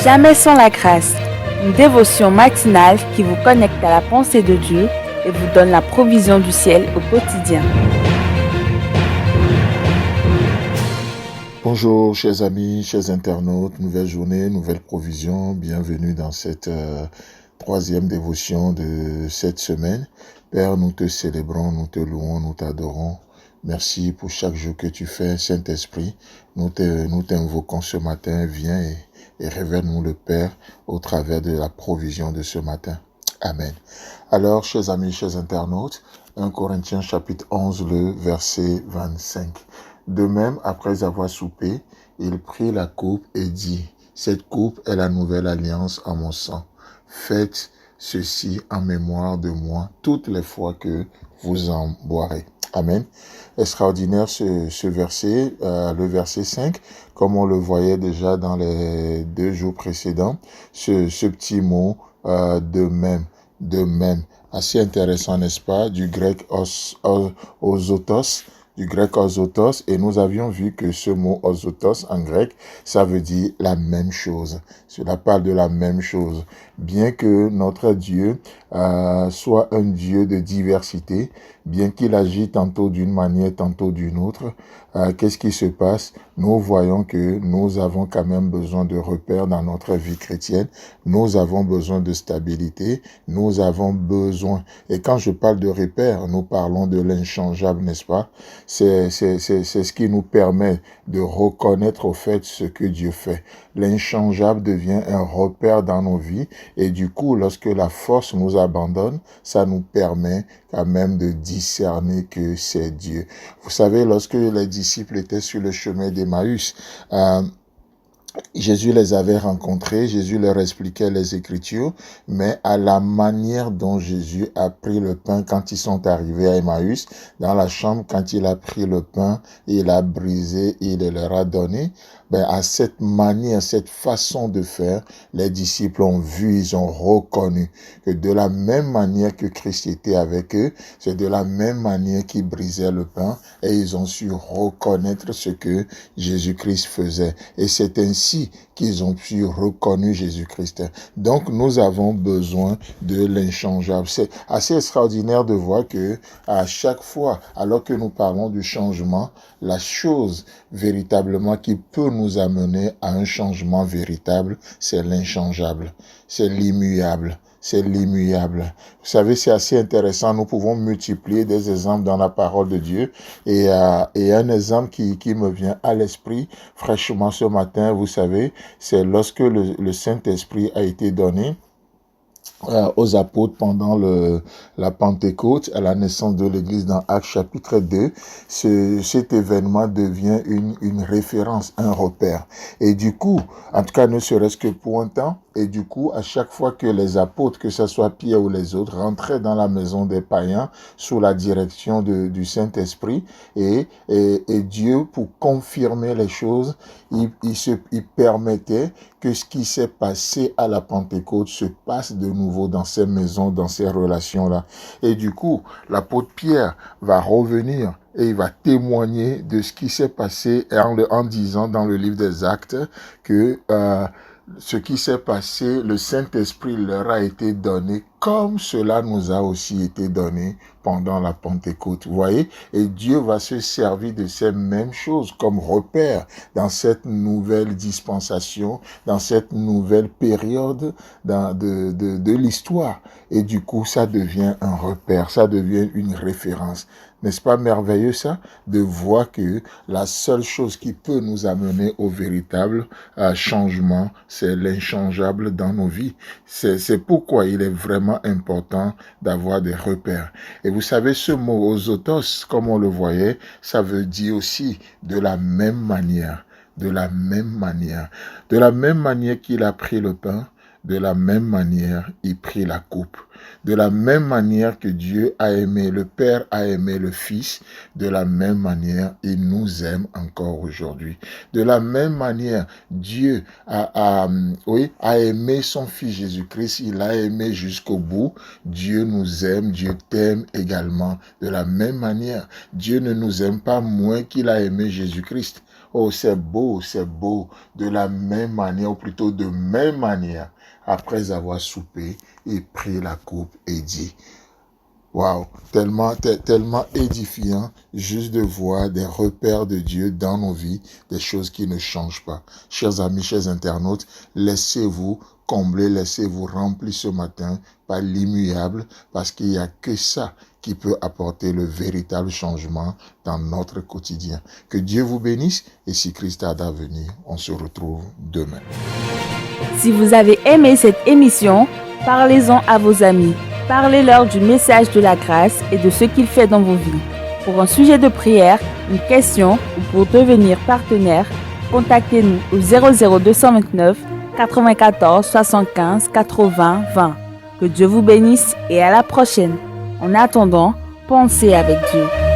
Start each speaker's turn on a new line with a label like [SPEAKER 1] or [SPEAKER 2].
[SPEAKER 1] Jamais sans la grâce, une dévotion matinale qui vous connecte à la pensée de Dieu et vous donne la provision du ciel au quotidien.
[SPEAKER 2] Bonjour chers amis, chers internautes, nouvelle journée, nouvelle provision, bienvenue dans cette troisième dévotion de cette semaine. Père, nous te célébrons, nous te louons, nous t'adorons. Merci pour chaque jour que tu fais, Saint-Esprit. Nous t'invoquons ce matin, viens et révèle-nous le Père au travers de la provision de ce matin. Amen. Alors, chers amis, chers internautes, 1 Corinthiens chapitre 11, le verset 25. De même, après avoir soupé, il prit la coupe et dit, « Cette coupe est la nouvelle alliance en mon sang. Faites ceci en mémoire de moi toutes les fois que vous en boirez. » Amen. Extraordinaire ce verset, le verset 5, comme on le voyait déjà dans les 2 jours précédents, ce petit mot de même. Assez intéressant, n'est-ce pas, du grec osotos, et nous avions vu que ce mot osotos en grec, ça veut dire la même chose. Cela parle de la même chose. Bien que notre Dieu soit un Dieu de diversité, bien qu'il agit tantôt d'une manière, tantôt d'une autre, qu'est-ce qui se passe? Nous voyons que nous avons quand même besoin de repères dans notre vie chrétienne. Nous avons besoin de stabilité. Nous avons besoin, et quand je parle de repères, nous parlons de l'inchangeable, n'est-ce pas? C'est ce qui nous permet de reconnaître au fait ce que Dieu fait. L'inchangeable devient un repère dans nos vies et du coup, lorsque la force nous abandonne, ça nous permet quand même de discerner que c'est Dieu. Vous savez, lorsque les disciples étaient sur le chemin d'Emmaüs, Jésus les avait rencontrés, Jésus leur expliquait les Écritures, mais à la manière dont Jésus a pris le pain quand ils sont arrivés à Emmaüs, dans la chambre, quand il a pris le pain, il a brisé, il leur a donné, à cette manière, cette façon de faire, les disciples ont vu, ils ont reconnu que de la même manière que Christ était avec eux, c'est de la même manière qu'ils brisaient le pain et ils ont su reconnaître ce que Jésus-Christ faisait. Et c'est ainsi qu'ils ont pu reconnaître Jésus-Christ. Donc, nous avons besoin de l'inchangeable. C'est assez extraordinaire de voir que à chaque fois, alors que nous parlons du changement, la chose véritablement qui peut nous amener à un changement véritable, c'est l'inchangeable, c'est l'immuable. C'est l'immuable. Vous savez, c'est assez intéressant. Nous pouvons multiplier des exemples dans la parole de Dieu. Et un exemple qui me vient à l'esprit fraîchement ce matin, vous savez, c'est lorsque le Saint-Esprit a été donné aux apôtres pendant la Pentecôte, à la naissance de l'Église dans Actes chapitre 2, cet événement devient une référence, un repère. Et du coup, en tout cas ne serait-ce que pour un temps, et du coup, à chaque fois que les apôtres, que ce soit Pierre ou les autres, rentraient dans la maison des païens sous la direction du Saint-Esprit, et Dieu, pour confirmer les choses, il permettait que ce qui s'est passé à la Pentecôte se passe de nouveau dans ces maisons, dans ces relations-là. Et du coup, l'apôtre Pierre va revenir et il va témoigner de ce qui s'est passé en disant dans le livre des Actes que ce qui s'est passé, le Saint-Esprit leur a été donné comme cela nous a aussi été donné pendant la Pentecôte. Vous voyez? Et Dieu va se servir de ces mêmes choses comme repère dans cette nouvelle dispensation, dans cette nouvelle période de l'histoire. Et du coup, ça devient un repère, ça devient une référence. N'est-ce pas merveilleux ça? De voir que la seule chose qui peut nous amener au véritable changement, c'est l'inchangeable dans nos vies. C'est pourquoi il est vraiment important d'avoir des repères. Et vous savez, ce mot osotos, comme on le voyait, ça veut dire aussi de la même manière. De la même manière. De la même manière qu'il a pris le pain, de la même manière, il prit la coupe. De la même manière que Dieu a aimé, le Père a aimé le Fils, de la même manière, il nous aime encore aujourd'hui. De la même manière, Dieu a aimé son Fils Jésus-Christ, il l'a aimé jusqu'au bout. Dieu nous aime, Dieu t'aime également. De la même manière, Dieu ne nous aime pas moins qu'il a aimé Jésus-Christ. Oh, c'est beau, c'est beau. De la même manière, ou plutôt de même manière, après avoir soupé, il prit la coupe et dit, waouh, tellement édifiant juste de voir des repères de Dieu dans nos vies, des choses qui ne changent pas. Chers amis, chers internautes, laissez-vous combler, laissez-vous remplir ce matin par l'immuable, parce qu'il n'y a que ça qui peut apporter le véritable changement dans notre quotidien. Que Dieu vous bénisse et si Christ a d'avenir, on se retrouve demain.
[SPEAKER 1] Si vous avez aimé cette émission, parlez-en à vos amis. Parlez-leur du message de la grâce et de ce qu'il fait dans vos vies. Pour un sujet de prière, une question ou pour devenir partenaire, contactez-nous au 00229 94 75 80 20. Que Dieu vous bénisse et à la prochaine. En attendant, pensez avec Dieu.